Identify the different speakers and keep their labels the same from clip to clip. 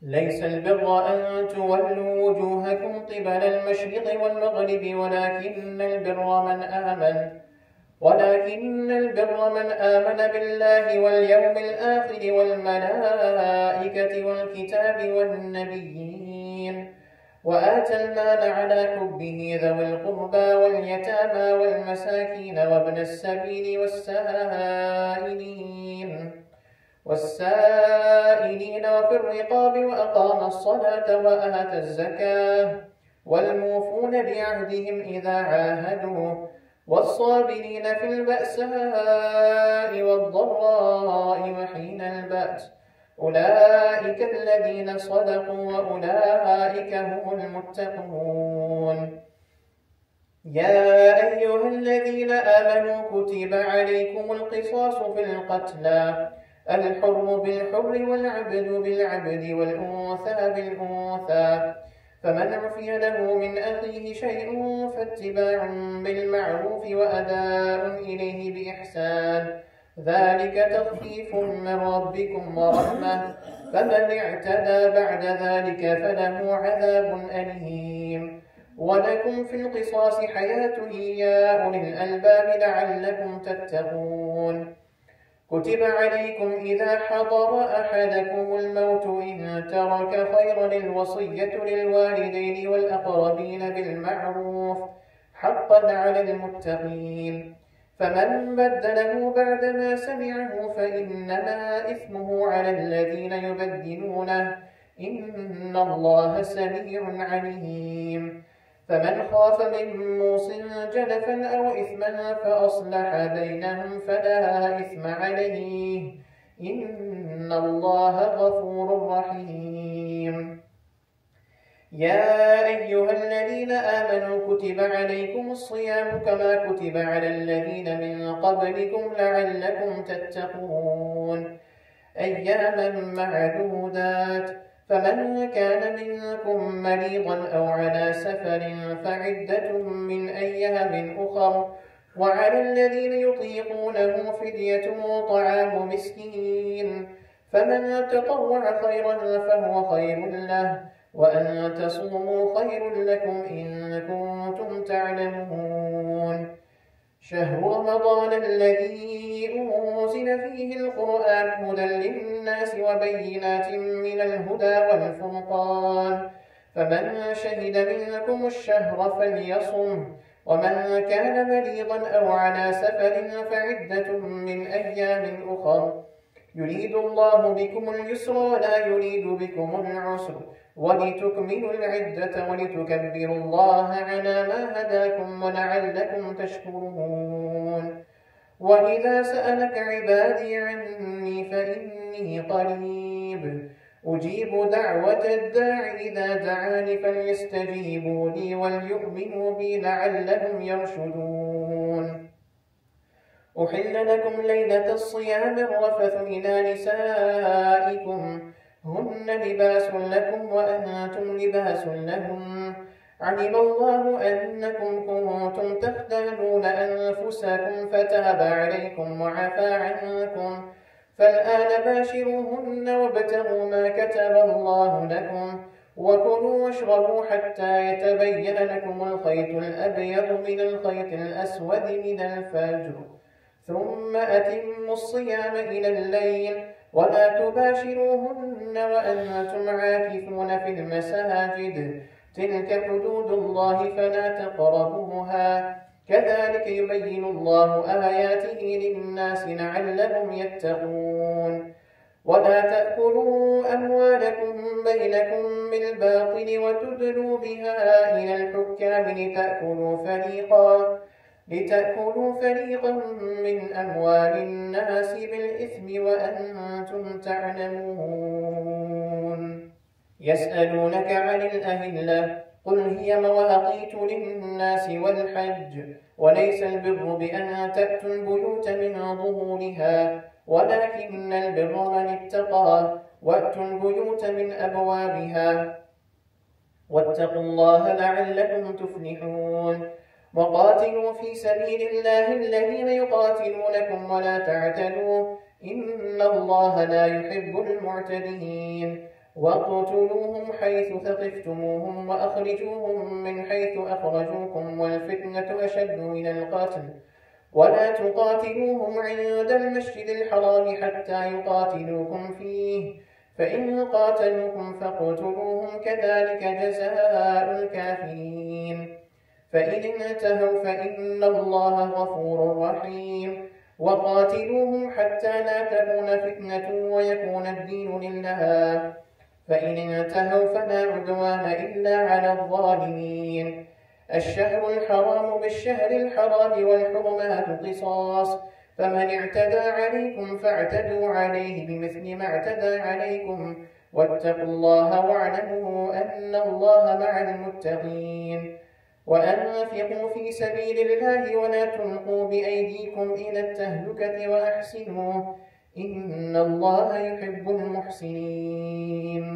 Speaker 1: ليس البر أن تولوا وجوهكم قبل المشرق والمغرب ولكن البر من آمن بالله واليوم الآخر والملائكة والكتاب والنبيين وآتى المال على حبه ذوي القربى واليتامى والمساكين وابن السبيل والسائلين وفي الرقاب وأقام الصلاة وآتى الزكاة والموفون بعهدهم إذا عاهدوا والصابرين في البأساء والضراء وحين البأس أولئك الذين صدقوا وأولئك هم المتقون. يا أيها الذين آمنوا كتب عليكم القصاص في القتلى الحر بالحر والعبد بالعبد والأنثى بالأنثى فمن عفي له من أخيه شيء فاتباع بالمعروف وأداء إليه بإحسان ذلك تخفيف من ربكم ورحمة فمن اعتدى بعد ذلك فله عذاب أليم. ولكم في القصاص حياة يا أولي الألباب لعلكم تتقون. كتب عليكم إذا حضر أحدكم الموت إن ترك خيرا الوصية للوالدين والأقربين بالمعروف حقا على المتقين فمن بدله بعدما سمعه فإنما إثمه على الذين يبدلونه إن الله سميع عليم. فمن خاف من موص جنفا أو إثما فأصلح بينهم فلا إثم عليه إن الله غفور رحيم. يا أيها الذين آمنوا كتب عليكم الصيام كما كتب على الذين من قبلكم لعلكم تتقون أياما معدودات فمن كان منكم مريضا أو على سفر فعدة من أيام أخر وعلى الذين يطيقونه فدية طعام مسكين فمن تطوع خيرا فهو خير له وأن تصوموا خير لكم إن كنتم تعلمون. شهر رمضان الذي أنزل فيه القرآن هدى للناس وبينات من الهدى والفرقان فمن شهد منكم الشهر فليصم ومن كان مريضا أو على سفر فعدة من أيام أخر يريد الله بكم اليسر ولا يريد بكم العسر ولتكملوا العدة ولتكبروا الله على ما هداكم ولعلكم تشكرون. وإذا سألك عبادي عني فإني قريب أجيب دعوة الداع إذا دعاني فليستجيبوا لي وليؤمنوا بي لعلهم يرشدون. أحل لكم ليلة الصيام الرفث إلى نسائكم هن لباس لكم وأنتم لباس لهم علم الله أنكم كنتم تختانون أنفسكم فتاب عليكم وعفى عنكم فالآن باشروهن وابتغوا ما كتب الله لكم وكلوا واشربوا حتى يتبين لكم الخيط الأبيض من الخيط الأسود من الفجر ثم أتموا الصيام إلى الليل ولا تباشروهن وأنتم عاكفون في المساجد تلك حدود الله فلا تقربوها كذلك يبين الله آياته للناس لعلهم يتقون. ولا تأكلوا أموالكم بينكم بالباطل وتدلوا بها إلى الحكام لتأكلوا فريقا من أموال الناس بالإثم وأنتم تعلمون. يسألونك عن الأهلة قل هي مواقيت للناس والحج وليس البر بأن تأتوا البيوت من ظهورها ولكن البر من اتقى وأتوا البيوت من أبوابها واتقوا الله لعلكم تفلحون. وقاتلوا في سبيل الله الذين يقاتلونكم ولا تعتدوا إن الله لا يحب المعتدين. واقتلوهم حيث ثقفتموهم وأخرجوهم من حيث أخرجوكم والفتنة أشد من القتل ولا تقاتلوهم عند المسجد الحرام حتى يقاتلوكم فيه فإن قاتلوكم فاقتلوهم كذلك جزاء الكافرين فإن انتهوا فإن الله غفور رحيم وقاتلوهم حتى لا تكون فتنة ويكون الدين لله فإن انتهوا فلا عدوان إلا على الظالمين الشهر الحرام بالشهر الحرام والحرمات قصاص فمن اعتدى عليكم فاعتدوا عليه بمثل ما اعتدى عليكم واتقوا الله واعلموا أن الله مع المتقين وأنفقوا في سبيل الله ولا تلقوا بأيديكم إلى التهلكة وأحسنوا إن الله يحب المحسنين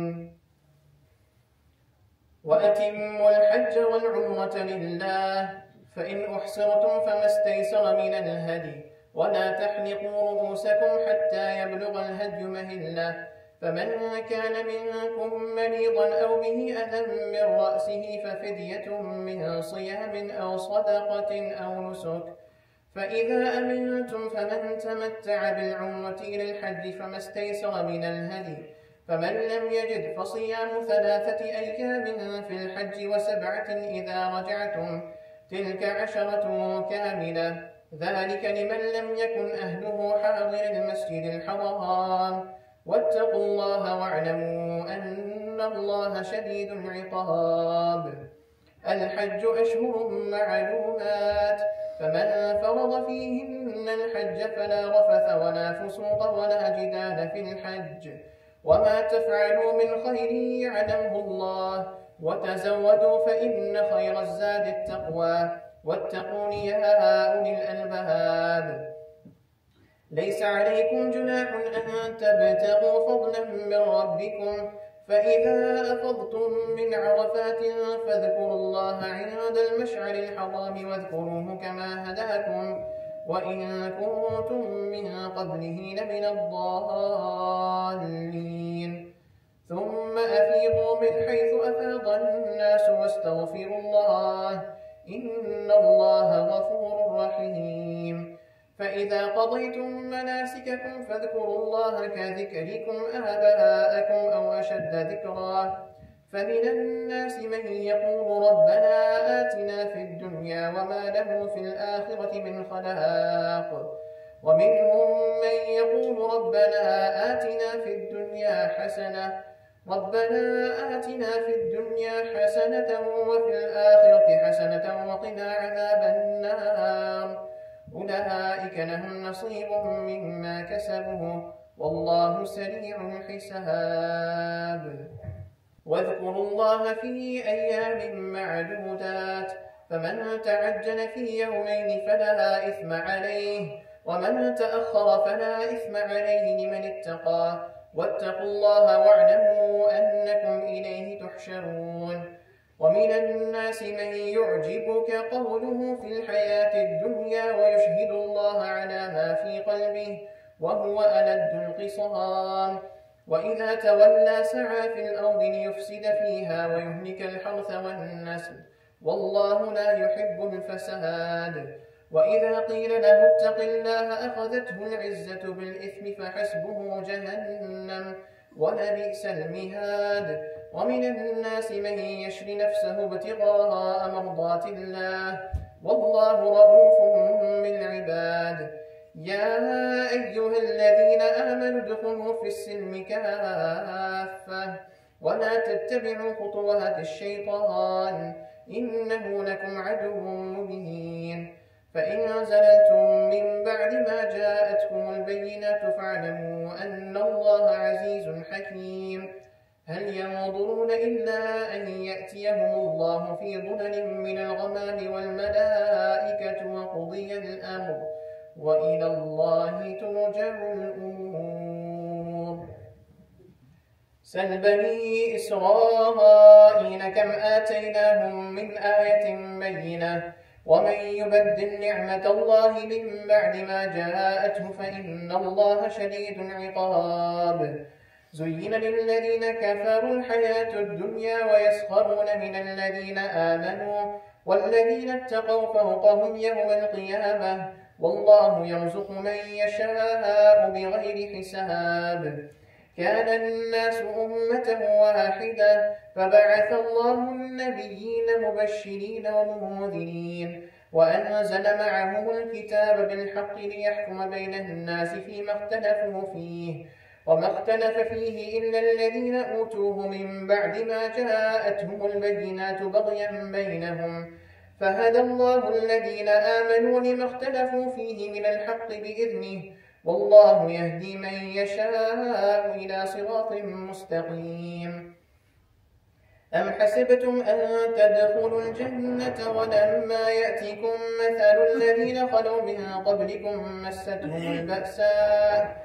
Speaker 1: وأتموا الحج والعمرة لله فإن أحصرتم فما استيسر من الهدي ولا تحلقوا رؤوسكم حتى يبلغ الهدي مهله فمن كان منكم مريضا أو به أذى من رأسه ففدية من صيام أو صدقة أو نسك فإذا أمنتم فمن تمتع بالعمرة إلى الحج فما استيسر من الهدي فمن لم يجد فصيام 3 أيام في الحج و7 إذا رجعتم تلك 10 كاملة ذلك لمن لم يكن أهله حاضر المسجد الحرام واتقوا الله واعلموا أن الله شديد العقاب الحج أشهر معلومات فمن فرض فيهن الحج فلا رفث ولا فسوق ولا جدال في الحج وما تفعلوا من خير يعلمه الله وتزودوا فإن خير الزاد التقوى واتقون يا أولي الألباب ليس عليكم جناح أن تبتغوا فضلا من ربكم فإذا أفضتم من عرفات فاذكروا الله عند المشعر الحرام واذكروه كما هداكم وإن كنتم من قبله لمن الضالين ثم أفيضوا من حيث أفاض الناس واستغفروا الله إن الله غفور رحيم فإذا قضيتم مناسككم فاذكروا الله كذكركم آباءكم أو أشد ذكرا فمن الناس من يقول ربنا آتنا في الدنيا وما له في الآخرة من خلاق ومنهم من يقول ربنا آتنا في الدنيا حسنة وفي الآخرة حسنة وقنا عذاب النار أولئك لهم نصيب مما كسبوا والله سريع الحساب واذكروا الله في أيام معدودات فمن تعجل في يومين فلا إثم عليه ومن تأخر فلا إثم عليه لمن اتقى واتقوا الله واعلموا أنكم إليه تحشرون ومن الناس من يعجبك قوله في الحياة الدنيا ويشهد الله على ما في قلبه وهو ألد الخصام وإذا تولى سعى في الأرض ليفسد فيها ويهلك الحرث والنسل والله لا يحب الفساد وإذا قيل له اتق الله أخذته العزة بالإثم فحسبه جهنم ولبئس المهاد ومن الناس من يشري نفسه ابتغاء مرضات الله والله رؤوف بالعباد يا أيها الذين آمنوا ادخلوا في السلم كافة ولا تتبعوا خطوات الشيطان إنه لكم عدو مبين فإن زللتم من بعد ما جاءتكم البينات فاعلموا أن الله عزيز حكيم هل ينظرون إلا أن يأتيهم الله في ظلل من الغمام والملائكة وقضي الأمر وإلى الله ترجع الأمور سل بني إسرائيل كم آتيناهم من آية بينة ومن يبدل نعمة الله من بعد ما جاءته فإن الله شديد العقاب زين للذين كفروا الحياة الدنيا ويسخرون من الذين آمنوا والذين اتقوا فوقهم يوم القيامة والله يرزق من يشاء بغير حساب. كان الناس أمة واحدة فبعث الله النبيين مبشرين ومنذرين وأنزل معهم الكتاب بالحق ليحكم بين الناس فيما اختلفوا فيه وما اختلف فيه إلا الذين أوتوه من بعد ما جاءتهم البينات بغيا بينهم فهدى الله الذين آمنوا لما اختلفوا فيه من الحق بإذنه والله يهدي من يشاء إلى صراط مستقيم. أم حسبتم أن تدخلوا الجنة ولما يأتكم مثل الذين خلوا من قبلكم مستهم البأساء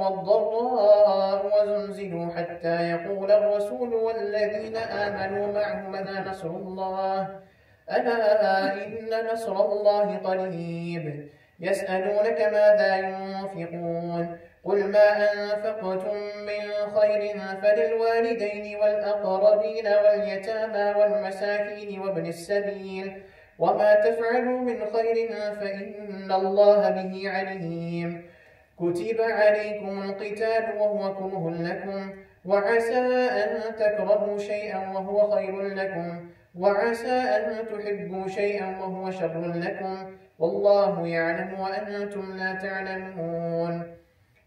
Speaker 1: والضراء وزلزلوا حتى يقول الرسول والذين آمنوا معه متى نصر الله ألا إن نصر الله قريب. يسألونك ماذا ينفقون قل ما أنفقتم من خير فللوالدين والأقربين واليتامى والمساكين وابن السبيل وما تفعلوا من خير فإن الله به عليم. كتب عليكم القتال وهو كره لكم وعسى أن تكرهوا شيئا وهو خير لكم وعسى أن تحبوا شيئا وهو شر لكم والله يعلم وأنتم لا تعلمون.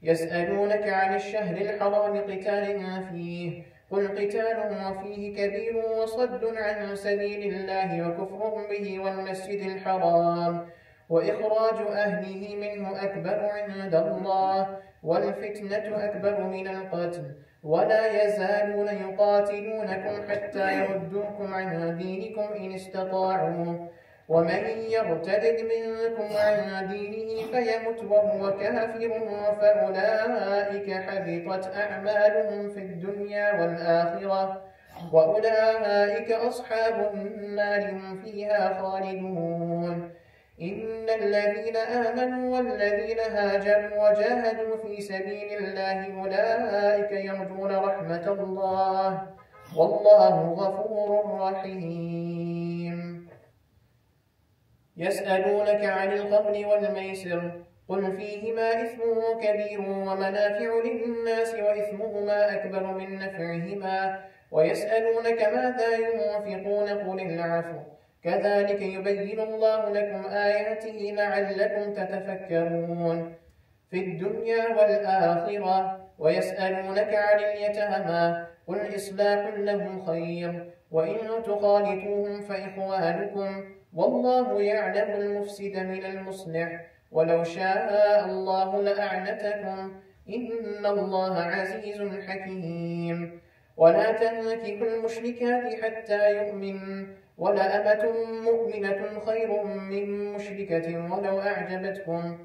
Speaker 1: يسألونك عن الشهر الحرام قتال فيه قل قتال فيه كبير وصد عن سبيل الله وكفر به والمسجد الحرام وإخراج أهله منه أكبر عند الله والفتنة أكبر من القتل ولا يزالون يقاتلونكم حتى يردوكم عن دينكم إن استطاعوا ومن يرتد منكم عن دينه فيمت وهو كافر فأولئك حبطت أعمالهم في الدنيا والآخرة وأولئك أصحاب النار هم فيها خالدون. إن الذين آمنوا والذين هاجروا وجاهدوا في سبيل الله أولئك يرجون رحمة الله والله غفور رحيم. يسألونك عن الخمر والميسر قل فيهما إثم كبير ومنافع للناس وإثمهما أكبر من نفعهما ويسألونك ماذا ينفقون قل العفو كذلك يبين الله لكم آياته لعلكم تتفكرون في الدنيا والآخرة. ويسألونك عن اليتامى قل إصلاح لهم خير وإن تخالطوهم فإخوانكم والله يعلم المفسد من المصلح ولو شاء الله لأعنتكم إن الله عزيز حكيم. ولا تنكحوا المشركات حتى يؤمنوا ولأمة مؤمنة خير من مشركة ولو أعجبتكم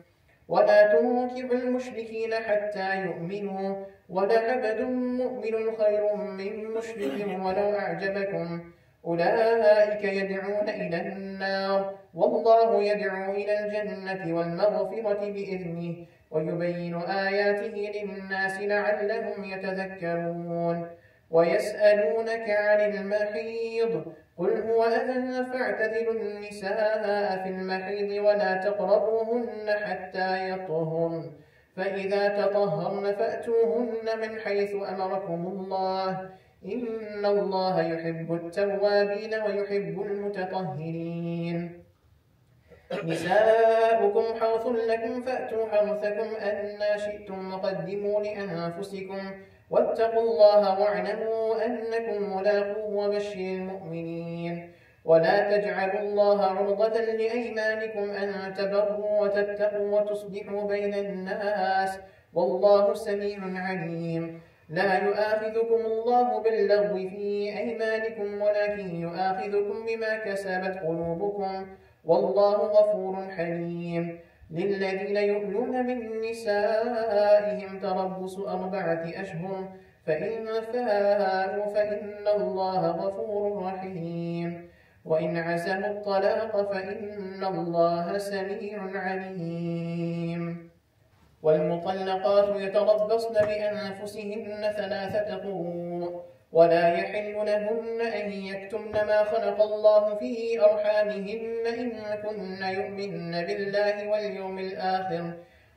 Speaker 1: ولا تنكحوا المشركين حتى يؤمنوا ولعبد مؤمن خير من مشرك ولو أعجبكم أولئك يدعون إلى النار والله يدعو إلى الجنة والمغفرة بإذنه ويبين آياته للناس لعلهم يتذكرون. ويسألونك عن المحيض قل هو أذى فاعتزلوا النساء في المحيض ولا تقربوهن حتى يطهرن فإذا تطهرن فأتوهن من حيث أمركم الله إن الله يحب التوابين ويحب المتطهرين. نساؤكم حرث لكم فأتوا حرثكم أنى شئتم وقدموا لأنفسكم واتقوا الله واعلموا أنكم ملاقوه وبشر المؤمنين. ولا تجعلوا الله عرضة لأيمانكم أن تبروا وتتقوا وتصلحوا بين الناس والله سميع عليم. لا يؤاخذكم الله باللغو في أيمانكم ولكن يؤاخذكم بما كسبت قلوبكم والله غفور حليم. للذين يؤلون من نسائهم تربص 4 أشهر فإن فاءوا فإن الله غفور رحيم. وإن عزموا الطلاق فإن الله سميع عليم. والمطلقات يتربصن بأنفسهن 3 قروء ولا يحل لهن أن يكتمن ما خلق الله في أرحامهن إن كن يؤمن بالله واليوم الآخر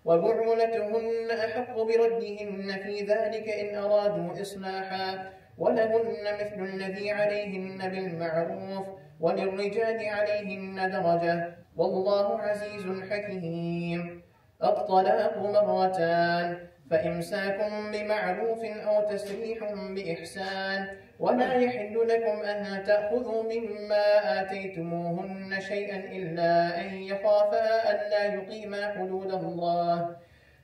Speaker 1: وبعولتهن أحق بردهن في ذلك إن أرادوا إصلاحا ولهن مثل الذي عليهن بالمعروف وللرجال عليهن درجة والله عزيز حكيم. الطلاق 2 فإمساك بمعروف أو تسريح بإحسان ولا يحل لكم أن تأخذوا مما آتيتموهن شيئا إلا أن يخافا ألا يقيما حدود الله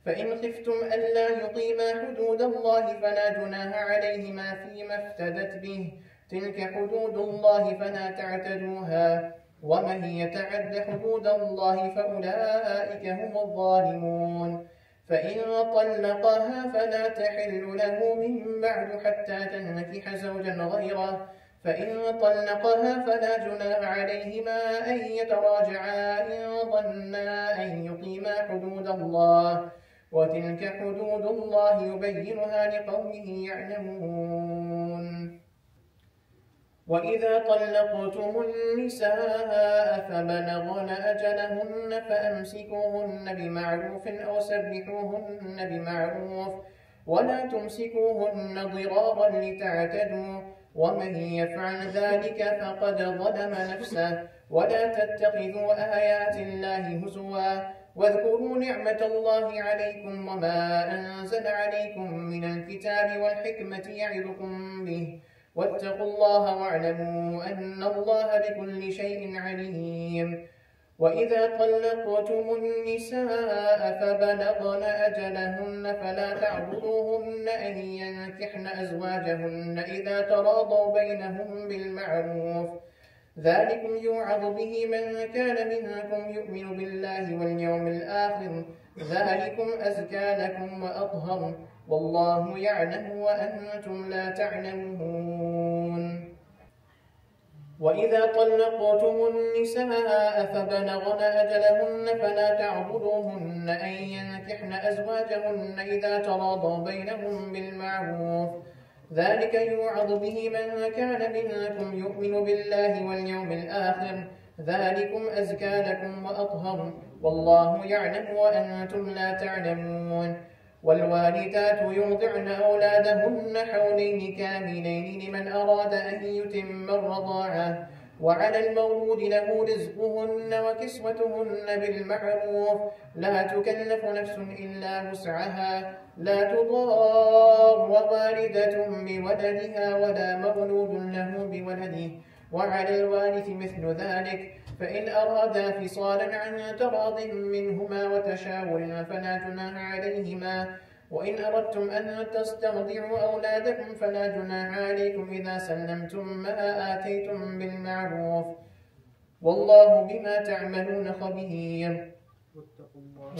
Speaker 1: فإن خفتم ألا يقيما حدود الله فلا جناح عليهما فيما افتدت به تلك حدود الله فلا تعتدوها ومن يتعد حدود الله فأولئك هم الظالمون. فإن طلقها فلا تحل له من بعد حتى تنكح زوجا غيره فإن طلقها فلا جناح عليهما أن يتراجعا إن ظنا أن يقيما حدود الله وتلك حدود الله يبينها لقومه يعلمون. وإذا طلقتم النساء فبلغن أجلهن فأمسكوهن بمعروف أو سرحوهن بمعروف ولا تمسكوهن ضرارا لتعتدوا ومن يفعل ذلك فقد ظلم نفسه ولا تتخذوا آيات الله هزوا واذكروا نعمة الله عليكم وما أنزل عليكم من الكتاب والحكمة يعظكم به واتقوا الله واعلموا أن الله بكل شيء عليم. وإذا طلقتم النساء فبلغن أجلهن فلا تعضلوهن أن ينكحن أزواجهن إذا تراضوا بينهم بالمعروف ذلكم يوعظ به من كان منكم يؤمن بالله واليوم الآخر ذلكم أزكى لكم وأطهر والله يعلم وأنتم لا تعلمون. وإذا طلقتم النساء فبلغن أجلهن فلا تعضلوهن أن ينكحن أزواجهن إذا تراضوا بينهم بالمعروف ذلك يوعظ به من كان منكم يؤمن بالله واليوم الآخر ذلكم أزكى لكم وأطهر والله يعلم وأنتم لا تعلمون. والوالدات يرضعن أولادهن حولين كاملين لمن أراد أن يتم الرضاعة وعلى المولود له رزقهن وكسوتهن بالمعروف لا تكلف نفس إلا وسعها لا تضار والدة بولدها ولا مولود له بولده وعلى الوارث مثل ذلك فإن أرادا فصالا عن تراض منهما وتشاور فلا جناح عليهما وإن أردتم أن تسترضعوا أولادكم فلا جناح عليكم إذا سلمتم ما آتيتم بالمعروف والله بما تعملون خبير.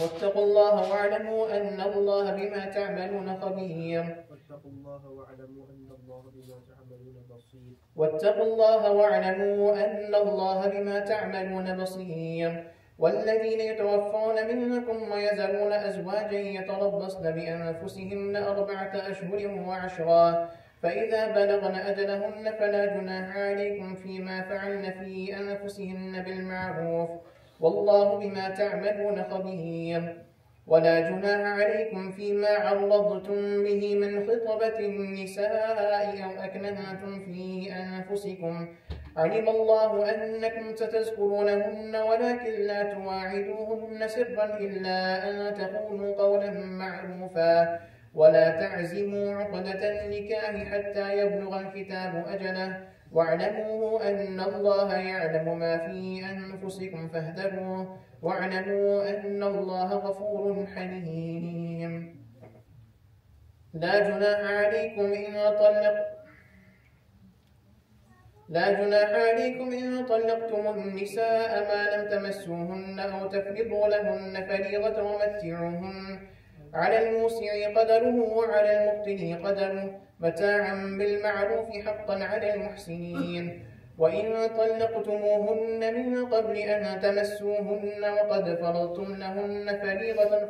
Speaker 1: واتقوا الله واعلموا أن الله بما تعملون خبير.
Speaker 2: واتقوا الله واعلموا أن الله بما تعملون بصير.
Speaker 1: واتقوا الله واعلموا أن الله بما تعملون بصير. والذين يتوفون منكم ويذرون أزواجا يتربصن بأنفسهن 4 أشهر وعشرا فإذا بلغن أجلهن فلا جناح عليكم فيما فعلن في أنفسهن بالمعروف والله بما تعملون خبير. ولا جناح عليكم فيما عرضتم به من خطبة النساء أو أكننتم في أنفسكم علم الله أنكم ستذكرونهن ولكن لا تواعدوهن سرا إلا أن تقولوا قولا معروفا ولا تعزموا عقدة النكاح حتى يبلغ الكتاب أجله واعلموا أن الله يعلم ما في أنفسكم فاهذروه واعلموا أن الله غفور حليم. لا جناح عليكم إن طلقتم النساء ما لم تمسوهن أو تفرضوا لهن فريضة ومتعوهن على الموسع قدره وعلى المقتر قدره متاعا بالمعروف حقا على المحسنين وإن طلقتموهن من قبل أن تمسوهن وقد فرضتم لهن فريضة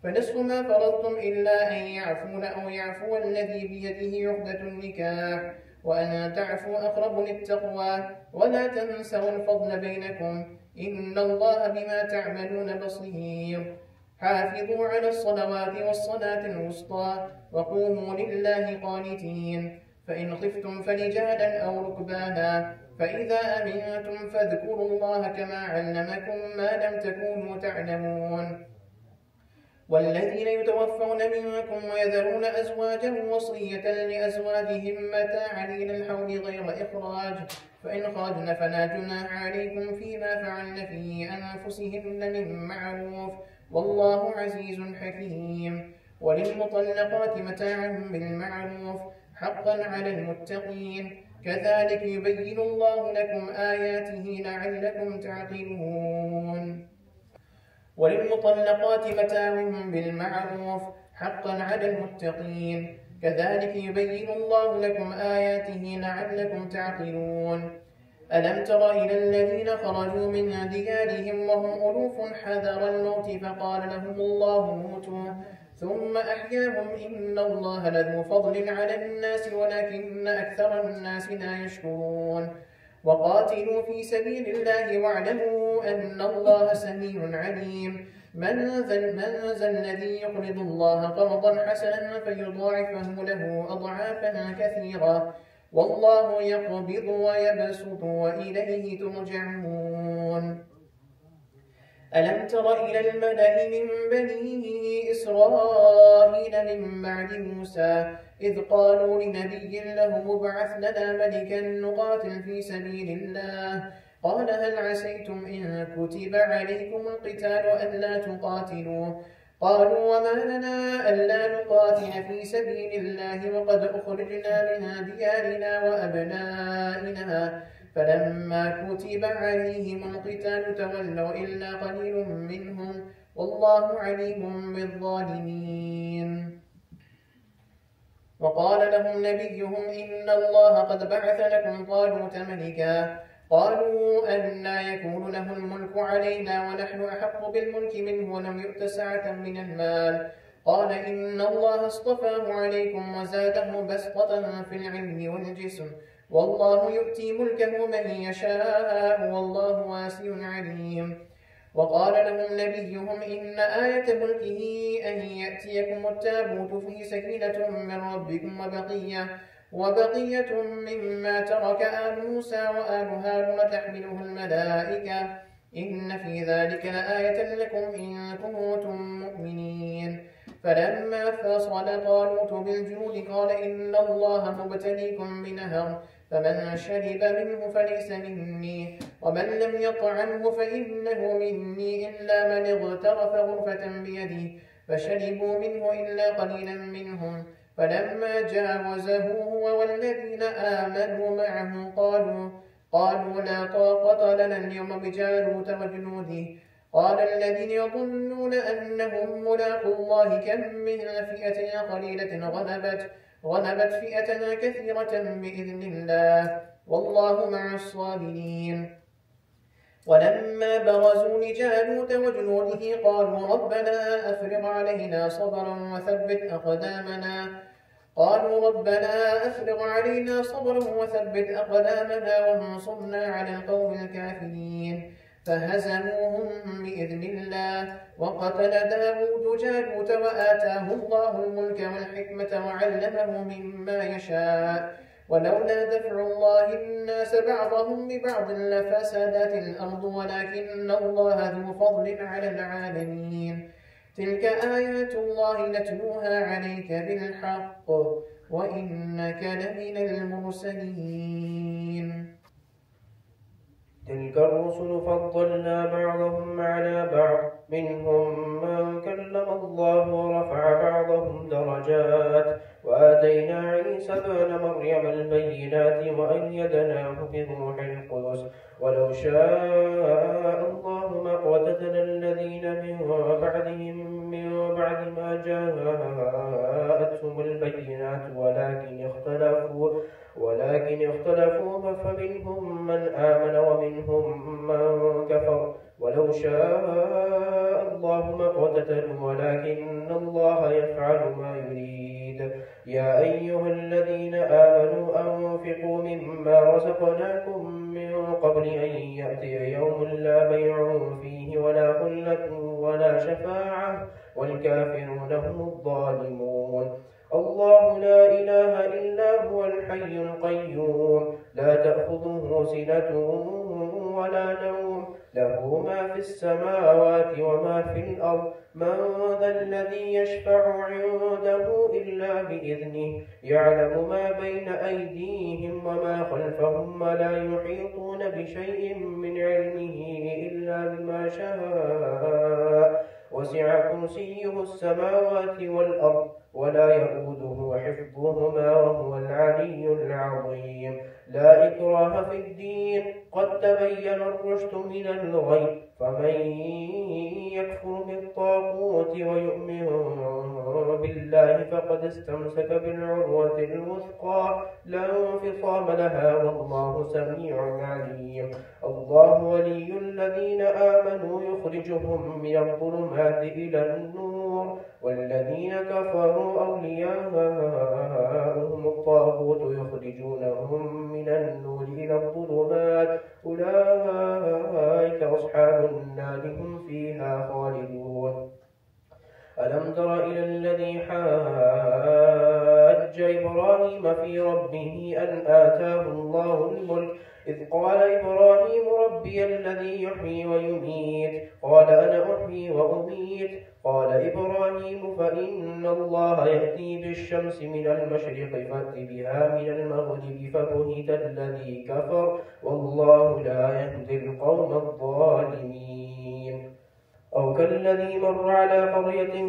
Speaker 1: فنصف ما فرضتم إلا أن يعفون أو يعفو الذي بيده عقدة النكاح وأن تعفوا أقرب للتقوى ولا تنسوا الفضل بينكم إن الله بما تعملون بصير حافظوا على الصلوات والصلاة الوسطى وقوموا لله قانتين فإن خفتم فرجالا أو ركبانا فإذا أمنتم فاذكروا الله كما علمكم ما لم تكونوا تعلمون والذين يتوفون منكم ويذرون أزواجا وصية لأزواجهم متاعا إلى الحول غير إخراج فإن خرجن فلا جناح عليكم فيما فعلن في أنفسهن من معروف والله عزيز حكيم وللمطلقات متاعا بالمعروف حقا على المتقين كذلك يبين الله لكم آياته لعلكم تعقلون وللمطلقات متاع بالمعروف حقا على المتقين كذلك يبين الله لكم آياته لعلكم تعقلون ألم تر إلى الذين خرجوا من ديارهم وهم ألوف حذر الموت فقال لهم الله موتوا ثم أحياهم إن الله لذو فضل على الناس ولكن أكثر الناس لا يشكرون وقاتلوا في سبيل الله واعلموا أن الله سميع عليم من ذا الذي يقرض الله قرضا حسنا فيضاعفه له أضعافا كثيرة والله يقبض ويبسط وإليه ترجعون ألم تر إلى الملأ من بني إسرائيل من بعد موسى إذ قالوا لنبي له ابعث لنا ملكا نقاتل في سبيل الله قال هل عسيتم إن كتب عليكم القتال ألا تقاتلوا قالوا وما لنا ألا نقاتل في سبيل الله وقد أخرجنا من ديارنا وأبنائنا فلما كتب عليهم القتال تولوا إلا قليل منهم والله عليم بالظالمين وقال لهم نبيهم إن الله قد بعث لكم طالوت ملكا قالوا أنى يكون له الملك علينا ونحن أحق بالملك منه ولم يؤت سعة من المال قال إن الله اصطفاه عليكم وزاده بسطة في العلم والجسم والله يؤتي ملكه من يشاء والله واسع عليم وقال لهم نبيهم إن آية ملكه أن يأتيكم التابوت فيه سكينة من ربكم وبقية مما ترك آل موسى وآل هارون تحمله الملائكة إن في ذلك لآية لكم إن كنتم مؤمنين فلما فصل طالوت بالجنود قال إن الله مبتليكم بنهر فمن شرب منه فليس مني ومن لم يطعمه فإنه مني إلا من اغترف غرفة بيده فشربوا منه إلا قليلا منهم فلما جاوزه هو والذين آمنوا معه قالوا لا طاقة لنا اليوم بجالوت وجنوده قال الذين يظنون أنهم ملاقوا الله كم من فئة قليلة غلبت فئة كثيرة بإذن الله والله مع الصابرين ولما برزوا لجالوت وجنوده قالوا ربنا أفرغ علينا صبرا وثبت أقدامنا وانصرنا على القوم الكافرين فهزموهم بإذن الله وقتل داود جالوت وآتاه الله الملك والحكمة وعلمه مما يشاء ولولا دفع الله الناس بعضهم ببعض لفسدت الأرض ولكن الله ذو فضل على العالمين تلك آيات الله نتلوها عليك بالحق وإنك لمن المرسلين
Speaker 2: تلك الرسل فضلنا بعضهم على بعض منهم من كلم الله ورفع بعضهم درجات وآتينا عيسى ابن مريم البينات وأيدناه بروح القدس ولو شاء الله ما اقتتل الذين من بعدهم من بعد ما جاءتهم البينات
Speaker 3: ولكن اختلفوا فمنهم من آمن ومنهم من كفر ولو شاء الله ما اقتتلوا ولكن الله يفعل ما يريد. يا أيها الذين آمنوا أنفقوا مما رزقناكم من قبل أن يأتي يوم لا بيع فيه ولا خلة ولا شفاعة والكافرون هم الظالمون. الله لا إله إلا هو الحي القيوم لا تأخذه سنة ولا نوم له ما في السماوات وما في الأرض من ذا الذي يشفع عنده إلا بإذنه يعلم ما بين أيديهم وما خلفهم ولا يحيطون بشيء من علمه إلا بما شاء وسع كرسيه السماوات والأرض ولا يئوده حفظهما وهو العلي العظيم. لا إكراه في الدين قد تبين الرشد من الغي فمن يكفر بالطاغوت ويؤمن بالله فقد استمسك بالعروة الوثقى لا انفصام لها والله سميع عليم. الله ولي الذين آمنوا يخرجهم من الظلمات إلى النور والذين كفروا أولياءهم الطاغوت يخرجونهم من النور إلى الظلمات أولئك أصحاب النار هم فيها خالدون. ألم تر إلى الذي حاج إبراهيم في ربه أن آتاه الله الملك إذ قال إبراهيم ربي الذي يحيي ويميت قال أنا أحيي وأميت قال إبراهيم فإن الله يأتي بالشمس من المشرق فأت بها من المغرب فبهت الذي كفر والله لا يهدي القوم الظالمين. أو كالذي مر على قرية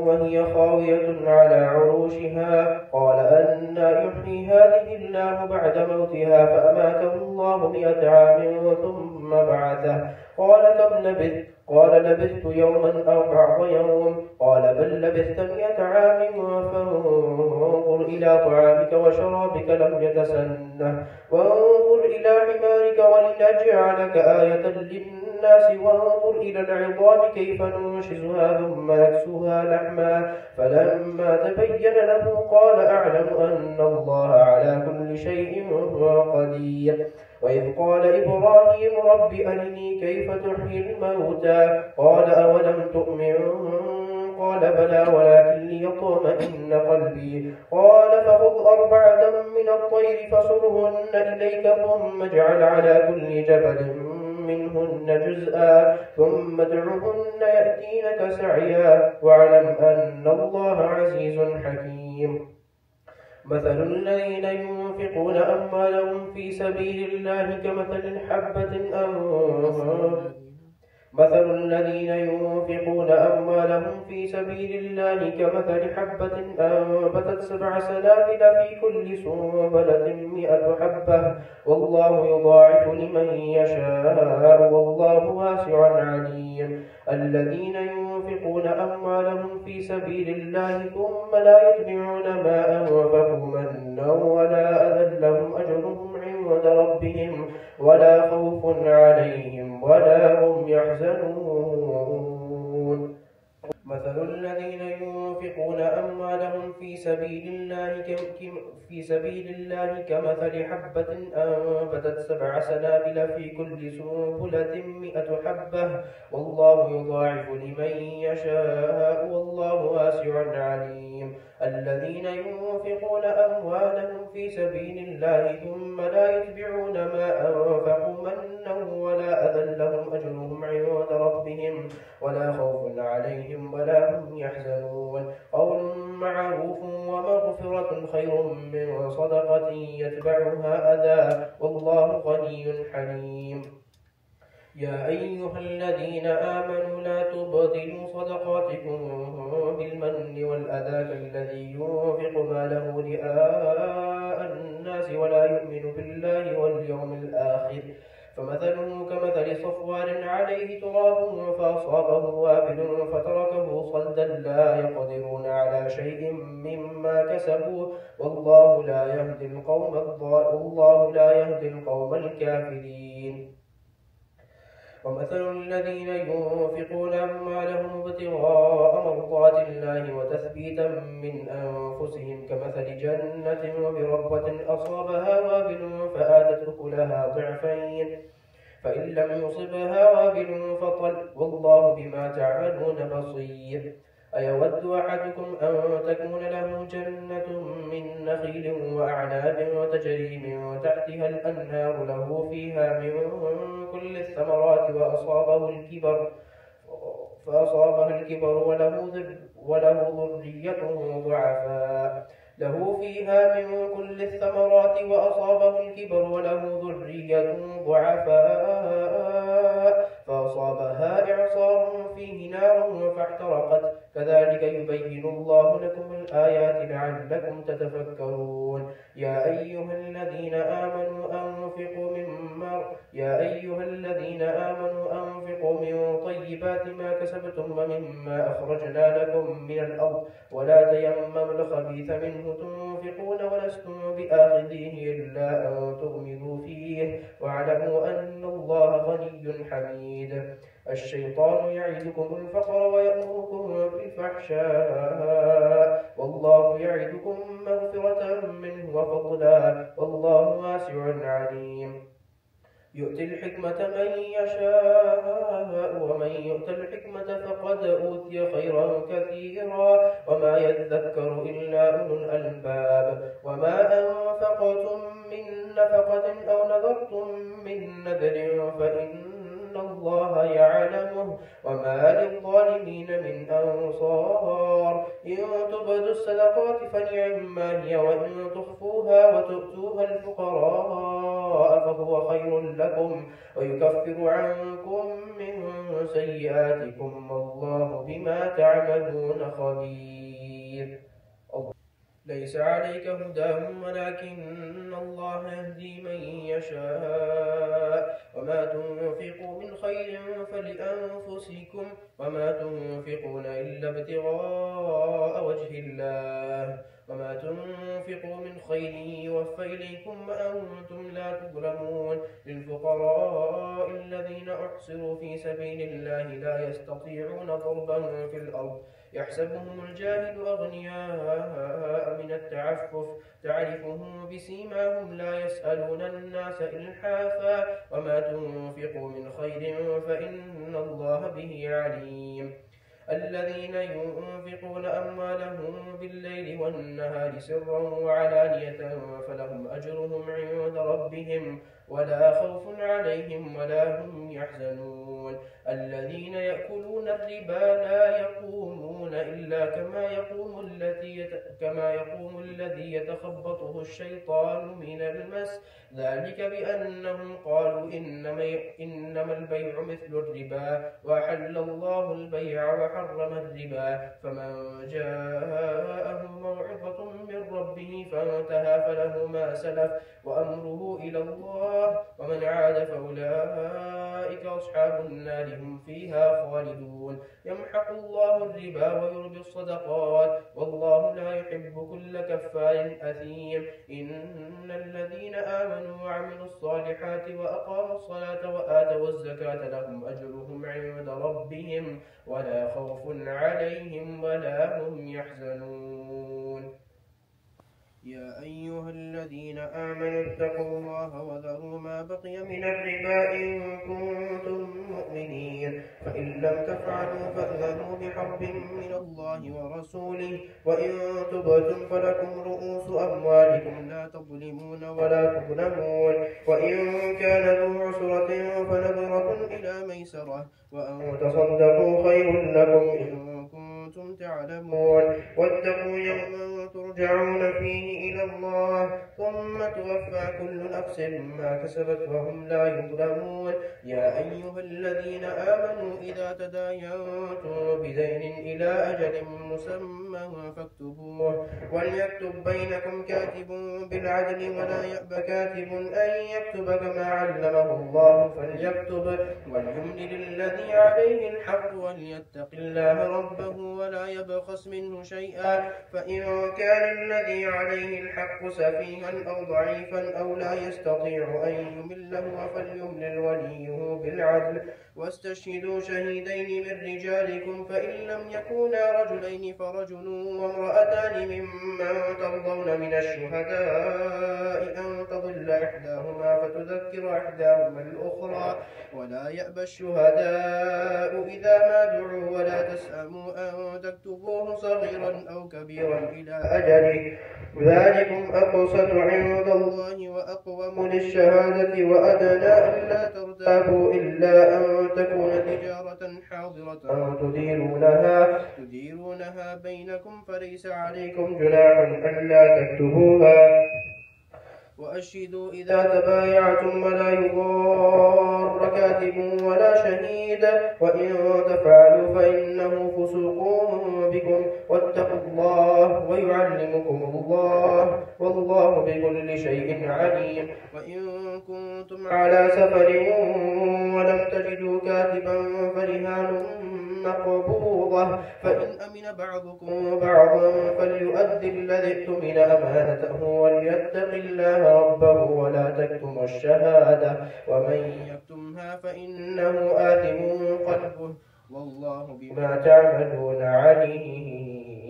Speaker 3: وهي خاوية على عروشها قال أنى يحيي هذه الله بعد موتها فأماته الله 100 عام ثم بعثه قال كم لبثت قال لبثت يوما أو بعض يوم قال بل لبثت 100 عام فانظر إلى طعامك وشرابك لم يتسنه وانظر إلى حمارك ولنجعلك آية للناس وانظر إلى العظام كيف ننشزها ثم نكسوها لحما فلما تبين له قال أعلم أن الله على كل شيء قدير. وإذ قال إبراهيم رب أرني كيف تحيي الموتى قال أولم تؤمن قال بلى ولكن ليطمئن قلبي قال فخذ 4 من الطير فصرهن إليك ثم اجعل على كل جبل منهن جزءا ثم ادعهن يأتينك سعيا واعلم أن الله عزيز حكيم. مثل الذين ينفقون أموالهم في سبيل الله كمثل حبة أنبتت 7 سنابل في كل سنبلة 100 حبة والله يضاعف لمن يشاء والله واسع عليم. الذين ينفقون أموالهم في سبيل الله ثم لا يتبعون ما أنفقوا منا ولا أذى لهم أجرهم عند ربهم ولا خوف عليهم ولا هم يحزنون. مثل الذين ينفقون أموالهم في سبيل الله كمثل حبة أنبتت 7 سنابل في كل سنبلة 100 حبة والله يضاعف لمن يشاء والله واسع عليم. الذين ينفقون أموالهم في سبيل الله ثم لا يتبعون ما أنفقوا منا ولا أذى لهم أجرهم عند ربهم ولا خوف عليهم ولا هم يحزنون. قول معروف ومغفرة خير من صدقة يتبعها أذى والله غني حليم. يا أيها الذين آمنوا لا تبطلوا صدقاتكم بالمن والأذى كالذي ينفق ماله رئاء الناس ولا يؤمن بالله واليوم الآخر فمثله كمثل صفوان عليه تراب فأصابه وابل فتركه صلدا لا يقدرون على شيء مما كسبوا والله لا يهدي القوم الكافرين. ومثل الذين ينفقون أموالهم ابتغاء مرضات الله وتثبيتا من أنفسهم كمثل جنة بربوة أصابها وابل فآتت أكلها ضعفين فإن لم يصبها وابل فطل والله بما تعملون بصير. أيود أحدكم أن تكون له جنة من نخيل وأعناب تجري من تحتها الأنهار له فيها من كل الثمرات فأصابها الكبر وله ذرية ضعفاء فأصابها إعصار فيه نار فاحترقت كذلك يبين الله لكم الآيات لعلكم تتفكرون. يا أيها الذين آمنوا أنفقوا من طيبات ما كسبتم ومما أخرجنا لكم من الأرض ولا تيمموا الخبيث منه تنفقون ولستم بآخذيه إلا أن تغمضوا فيه واعلموا أن الله غني حميد. الشيطان يعدكم الفقر ويأمركم بالفحشاء والله يعدكم مغفرة منه وفضلا والله واسع عليم. يؤتي الحكمة من يشاء ومن يؤت الحكمة فقد أوتي خيرا كثيرا وما يذكر إلا أولو الألباب. وما أنفقتم من نفقة أو نذرتم من نذر فإن الله يعلمه وما للظالمين من أنصار. إن تبدوا الصدقات فنعما هي وإن تخفوها وتؤتوها الفقراء فهو خير لكم ويكفر عنكم من سيئاتكم والله بما تعملون خبير. ليس عليك هداهم ولكن الله يهدي من يشاء وما تنفقوا من خير فلأنفسكم وما تنفقون إلا ابتغاء وجه الله وما تنفقوا من خير يوفى إليكم وأنتم لا تظلمون. للفقراء الذين أحصروا في سبيل الله لا يستطيعون ضربا في الأرض يحسبهم الجاهل أغنياء من التعفف تعرفهم بسيماهم لا يسألون الناس إلحافا وما تنفقوا من خير فإن الله به عليم. الذين ينفقون أموالهم بالليل والنهار سرا وعلانية فلهم أجرهم عند ربهم ولا خوف عليهم ولا هم يحزنون. الذين يأكلون الربا لا يقومون إلا كما يقوم الذي يتخبطه الشيطان من المس ذلك بأنهم قالوا إنما البيع مثل الربا وأحل الله البيع وحرم الربا. فمن جاءه موعظة من ربه فانتهى فله ما سلف وأمره إلى الله ومن عاد فأولئك أصحاب النار هم فيها خالدون. يمحق الله الربا ويربي الصدقات والله لا يحب كل كفار أثيم. إن الذين آمنوا وعملوا الصالحات وأقاموا الصلاة وآتوا الزكاة لهم أجرهم عند ربهم ولا خوف عليهم ولا هم يحزنون. يا أيها الذين آمنوا اتقوا الله وذروا ما بقي من الربا إن كنتم مؤمنين فإن لم تفعلوا فأذنوا بحرب من الله ورسوله وإن تبتم فلكم رؤوس أموالكم لا تظلمون ولا تظلمون. وإن كان ذو عسرة فنظرة إلى ميسرة وأن تصدقوا خير لكم إن كنتم تعلمون. واتقوا يوما ترجعون فيه إلى الله ثم توفى كل نفس ما كسبت وهم لا يظلمون. يا أيها الذين آمنوا إذا تداينتم بدين إلى أجل مسمى فاكتبوه وليكتب بينكم كاتب بالعدل ولا يأب كاتب أن يكتب كما علمه الله فليكتب وليملل الذي عليه الحق وليتق الله ربه ولا يبخس منه شيئا فإن كان الذي عليه الحق سفيها أو ضعيفا أو لا يستطيع أن يمله فليملل وليه بالعدل واستشهدوا شهيدين من رجالكم فإن لم يكونا رجلين فرجل وامرأتان ممن ترضون من الشهداء أن تضل إحداهما فتذكر إحداهما الأخرى ولا يأبى الشهداء إذا ما دعوا ولا تسأموا أن تكتبوه صغيرا أو كبيرا إلى أجله ذلكم أقسط عند الله وأقوم للشهادة وأدنى ألا ترتابوا إلا أن تكون تجارة حاضرة تديرونها بينكم فليس عليكم جناح ألا تكتبوها وأشهدوا إذا تبايعتم ولا يضار كاتب ولا شهيد وإن تفعلوا فإنه فسوق بكم واتقوا الله ويعلمكم الله والله بكل شيء عليم وإن كنتم على سفر ولم تجدوا كاتبا فرهان مقبوضة فإن أمن بعضكم بعضا فليؤدي الذي اؤتمن أمانته وليتق الله ربه ولا تكتم الشهادة ومن يكتمها فإنه آثم قلبه والله بما تعملون عليم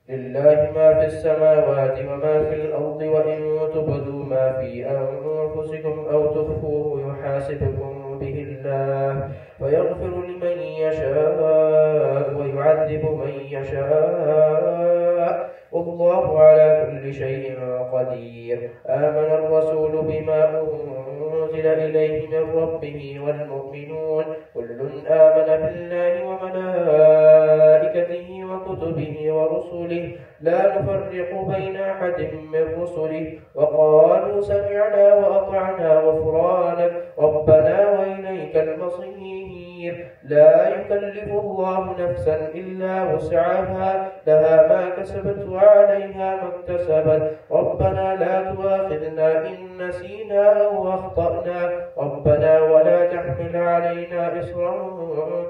Speaker 3: لله ما في السماوات وما في الأرض وإن تبدوا ما في أنفسكم أو تخفوه يحاسبكم به الله ويغفر لمن يشاء ويعذب من يشاء والله على كل شيء قدير آمن الرسول بما أنزل إليه من ربه والمؤمنون كل آمن بالله وملائكته وكتبه ورسله لا نفرق بين أحد من رسله وقالوا سمعنا وأطعنا غفرانك ربنا وإليك المصير لا يكلف الله نفسا إلا وسعها لها ما كسبت وعليها ما اكتسبت ربنا لا تؤاخذنا إن نسينا أو أخطأنا ربنا ولا تحمل علينا إصرا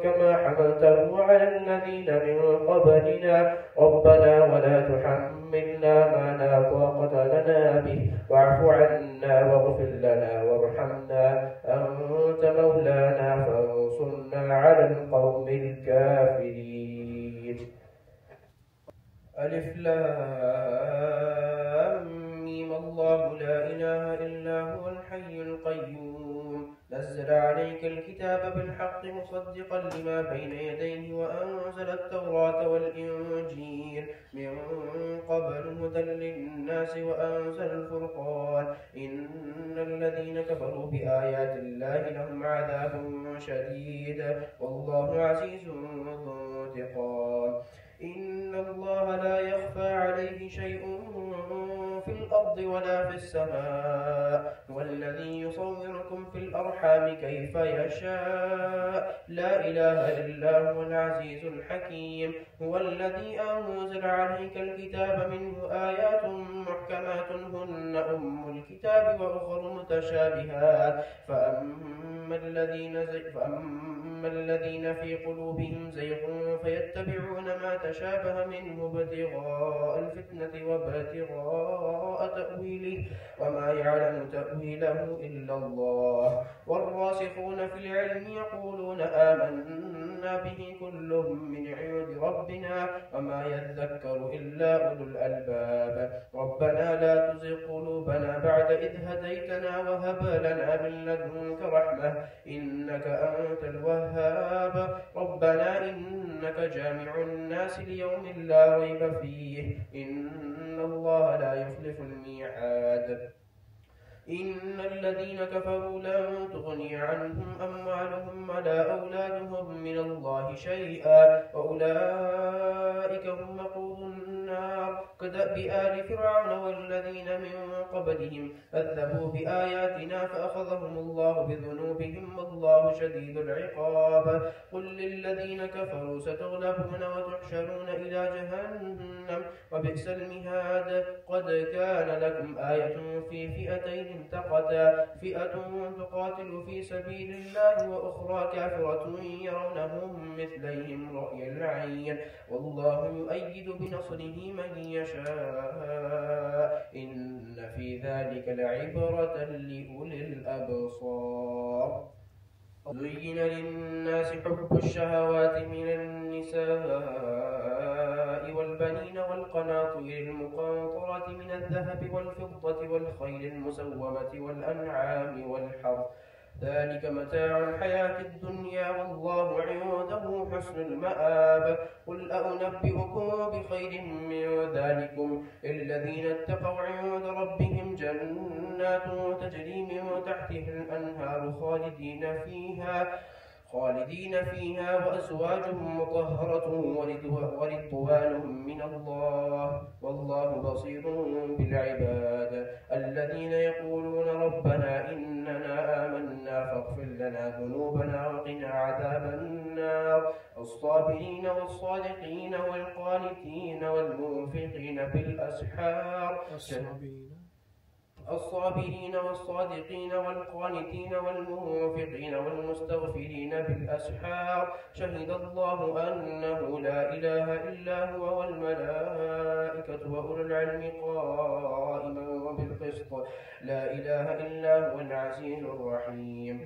Speaker 3: كما حملته على الذين من قبلنا ربنا ولا تحملنا ما لا طاقة لنا به واعف عنا واغفر لنا وارحمنا أنت مولانا فانصرنا على القوم الكافرين ألف لام ميم الله لا إله إلا هو الحي القيوم نزل عليك الكتاب بالحق مصدقا لما بين يديه وأنزل التوراة والإنجيل من قبل هدى للناس وأنزل الفرقان إن الذين كفروا بآيات الله لهم عذاب شديد والله عزيز ذو انتقام إن الله لا يخفى عليه شيء في الأرض ولا في السماء هو الذي يصوركم في الأرحام كيف يشاء لا إله إلا هو العزيز الحكيم هو الذي أنزل عليك الكتاب منه آيات محكمات هن أم الكتاب وأخر متشابهات فأما الذين في قلوبهم زيغ فيتبعون ما تشابه منه ابتغاء الفتنة وابتغاء تأويله وما يعلم تأويله إلا الله والراسخون في العلم يقولون آمنا به كل من عند ربنا وما يذكر إلا أولو الألباب ربنا لا تزغ قلوبنا بعد إذ هديتنا وهب لنا من لدنك رحمة إنك أنت الوهاب ربنا إنك جامع الناس ليوم لا ريب فيه إن الله لا يخلف الميعاد إن الذين كفروا لن تغني عنهم أموالهم ولا أولادهم من الله شيئا وأولئك هم وقود النار كدأب آل فرعون والذين من قبلهم كذبوا بآياتنا فأخذهم الله بذنوبهم والله شديد العقاب قل للذين كفروا ستغلبون وتحشرون إلى جهنم جهنم وبئس المهاد. قد كان لكم آية في فئتين التقتا، فئة تقاتل في سبيل الله وأخرى كافرة يرونهم مثليهم رأي العين والله يؤيد بنصره من يشاء إن في ذلك لعبرة لأولي الأبصار. زين للناس حب الشهوات من النساء والبنين والقناطير المقنطرة من الذهب والفضة والخيل المسومة والأنعام والحرث ذلك متاع الحياة الدنيا والله عنده حسن المآب. قل أنبئكم بخير من ذلكم الذين اتقوا عند ربهم جنات تجري من تحتها الأنهار خالدين فيها وأزواج مطهرة ورضوان من الله والله بصير بالعباد. الذين يقولون ربنا إننا آمنا فاغفر لنا ذنوبنا وقنا عذاب النار. الصابرين والصادقين والقانتين والمنفقين بالأسحار. الصابرين والصادقين والقانتين والمنفقين والمستغفرين بالأسحار. شهد الله أنه لا إله إلا هو والملائكة وأولو العلم قائما بالقسط. لا إله إلا هو العزيز الرحيم.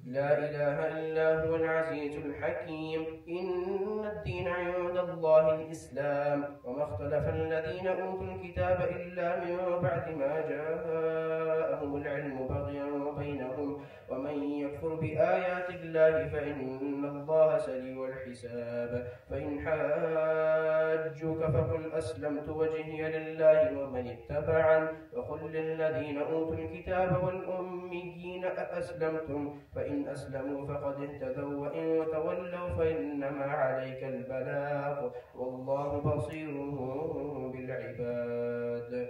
Speaker 3: لا إله إلا هو العزيز الحكيم. إن الدين عند الله الإسلام وما اختلف الذين أوتوا الكتاب إلا من بعد ما جاءهم العلم بغيا بينهم ومن يكفر بآيات الله فإن الله سريع الحساب. فإن حاجوك فقل أسلمت وجهي لله ومن اتبعن وقل للذين أوتوا الكتاب والأميين أأسلمتم فإن أسلموا فقد اهتدوا وإن تولوا فإنما عليك البلاغ والله بصير بالعباد.